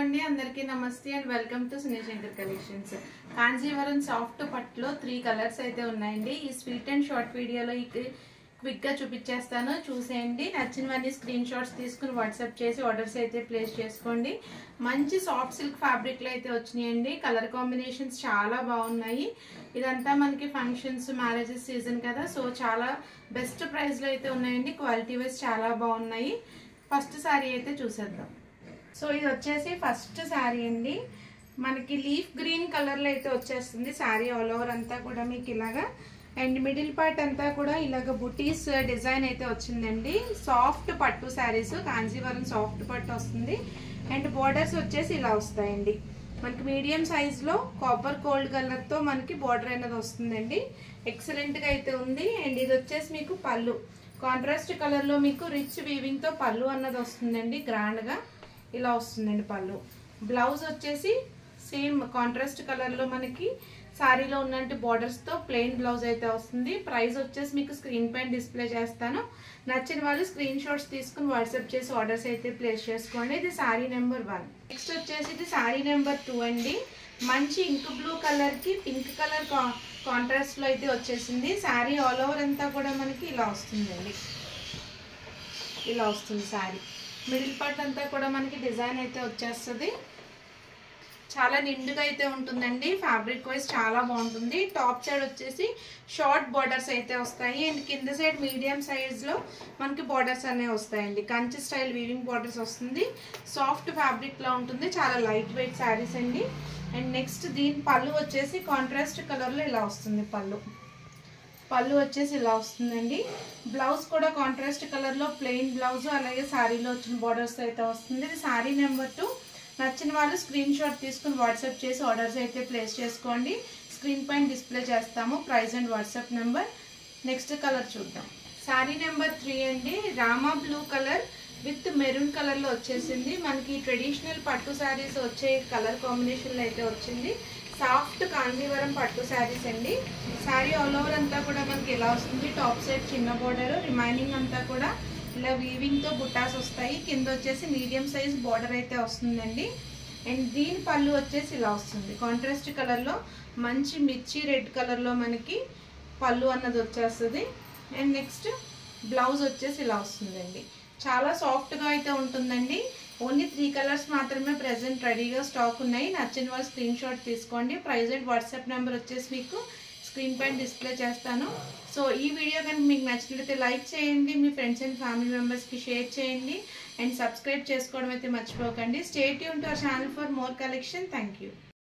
అండి అందరికీ నమస్తే and welcome to Snehashankar collections. Kanjeevaram soft పట్టులో 3 కలర్స్ అయితే ఉన్నాయండి. ఈ స్వీట్ అండ్ షార్ట్ వీడియోలో క్విక్ గా చూపించేస్తాను, చూసేయండి. నచ్చినవన్నీ స్క్రీన్ షాట్స్ తీసుకుని వాట్సాప్ చేసి ఆర్డర్స్ అయితే ప్లేస్ చేసుకోండి. మంచి సాఫ్ట్ సిల్క్ ఫ్యాబ్రిక్ లో అయితే వచ్చినాయండి. కలర్ కాంబినేషన్స్ చాలా బాగున్నాయి. ఇదంతా మనకి ఫంక్షన్స్ మ్యారేజెస్ సీజన్ కదా, సో చాలా బెస్ట్ ప్రైస్ లో అయితే ఉన్నాయండి. క్వాలిటీ వైజ్ చాలా బాగున్నాయి. ఫస్ట్ శారీ అయితే చూసేద్దాం. సో ఇది వచ్చేసి ఫస్ట్ శారీ అండి. మనకి లీఫ్ గ్రీన్ కలర్ లో అయితే వచ్చేస్తుంది శారీ. ఆల్ ఓవర్ అంతా కూడా మీకు ఇలాగా అండ్ మిడిల్ పార్ట్ అంతా కూడా ఇలాగ బుటీస్ డిజైన్ అయితే వచ్చిందండి. సాఫ్ట్ పట్టు శారీస్, కాంజీవరం సాఫ్ట్ పట్టు వస్తుంది. అండ్ బోర్డర్స్ వచ్చేసి ఇలా వస్తాయండి. మనకి మీడియం సైజ్ లో కాపర్ గోల్డ్ కలర్ తో మనకి బోర్డర్ అనేది వస్తుందండి. ఎక్సలెంట్ గా అయితే ఉంది. అండ్ ఇది వచ్చేసి మీకు పళ్ళు కాంట్రాస్ట్ కలర్ లో మీకు రిచ్ వీవింగ్ తో పళ్ళు అన్నది వస్తుందండి. గ్రాండ్ గా ఇలా వస్తుందండి పళ్ళు. బ్లౌజ్ వచ్చేసి సేమ్ కాంట్రాస్ట్ కలర్ లో మనకి శారీలో ఉన్నట్టు బార్డర్స్ తో ప్లెయిన్ బ్లౌజ్ అయితే వస్తుంది. ప్రైస్ వచ్చేసి మీకు స్క్రీన్ పైన డిస్ప్లే చేస్తాను. నచ్చిన వాళ్ళు స్క్రీన్ షాట్స్ తీసుకుని వాట్సాప్ చేసి ఆర్డర్స్ అయితే ప్లేస్ చేసుకోండి. ఇది శారీ నెంబర్ 1. నెక్స్ట్ వచ్చేసి ఇది శారీ నెంబర్ 2 అండి. మంచి ఇంక్ బ్లూ కలర్ కి పింక్ కలర్ కాంట్రాస్ట్ లో అయితే వచ్చేసింది. శారీ ఆల్ ఓవర్ అంతా కూడా మనకి ఇలా వస్తుందండి. ఇలా వస్తుంది శారీ. మిడిల్ పార్ట్ అంతా కూడా మనకి డిజైన్ అయితే వచ్చేస్తుంది. చాలా నిండుగా అయితే ఉంటుందండి. ఫ్యాబ్రిక్ వైజ్ చాలా బాగుంటుంది. టాప్ సైడ్ వచ్చేసి షార్ట్ బార్డర్స్ అయితే వస్తాయి. అండ్ కింద సైడ్ మీడియం సైజ్ లో మనకి బార్డర్స్ అనేవి వస్తాయండి. కంచి స్టైల్ వీవింగ్ బార్డర్స్ వస్తుంది. సాఫ్ట్ ఫ్యాబ్రిక్ లా ఉంటుంది. చాలా లైట్ వెయిట్ శారీస్ అండి. అండ్ నెక్స్ట్ దీని పళ్ళు వచ్చేసి కాంట్రాస్ట్ కలర్ లో ఇలా వస్తుంది. పళ్ళు వచ్చేసి ఇలా వస్తుందండి. బ్లౌజ్ కూడా కాంట్రాస్ట్ కలర్ లో ప్లెయిన్ బ్లౌజ్, అలాగే శారీలో వచ్చిన బార్డర్స్ అయితే వస్తుంది. ఇది శారీ నెంబర్ 2. నచ్చిన వాళ్ళు స్క్రీన్ షాట్ తీసుకుని వాట్సాప్ చేసి ఆర్డర్స్ అయితే ప్లేస్ చేసుకోండి. స్క్రీన్ పైన డిస్ప్లే చేస్తాము price and WhatsApp number. Next colour చూద్దాం. శారీ నెంబర్ 3 అండి. Rama blue colour with maroon colour లో వచ్చేసింది. మనకి ట్రెడిషనల్ పట్టు శారీస్ వచ్చే కలర్ కాంబినేషన్ లో అయితే వచ్చింది. సాఫ్ట్ కాంజీవరం పట్టు శారీస్ అండి. శారీ ఆల్ ఓవర్ అంతా కూడా మనకి ఇలా వస్తుంది. టాప్ సైడ్ చిన్న బోర్డర్, రిమైనింగ్ అంతా కూడా ఇలా వీవింగ్ తో బుట్టాస్ వస్తాయి. కింద వచ్చేసి మీడియం సైజ్ బోర్డర్ అయితే వస్తుందండి. అండ్ దీని పళ్ళు వచ్చేసి ఇలా వస్తుంది. కాంట్రాస్ట్ కలర్ లో మంచి మిర్చి రెడ్ కలర్ లో మనకి పళ్ళు అన్నది వచ్చేస్తుంది. అండ్ నెక్స్ట్ బ్లౌజ్ వచ్చేసి ఇలా వస్తుందండి. చాలా సాఫ్ట్ గా అయితే ఉంటుందండి. ఓన్లీ 3 కలర్స్ మాత్రమే ప్రెసెంట్ రెడీగా స్టాక్ ఉన్నాయి. నచ్చిన వాళ్ళు స్క్రీన్ షాట్ తీసుకోండి. ప్రైస్ అండ్ వాట్సాప్ నెంబర్ వచ్చేసి మీకు స్క్రీన్ పైన డిస్ప్లే చేస్తాను. సో ఈ వీడియో కనుక మీకు నచ్చినట్లయితే లైక్ చేయండి. మీ ఫ్రెండ్స్ అండ్ ఫ్యామిలీ మెంబర్స్కి షేర్ చేయండి. అండ్ సబ్స్క్రైబ్ చేసుకోవడం అయితే మర్చిపోకండి. Stay tune to our channel for more collection. Thank you.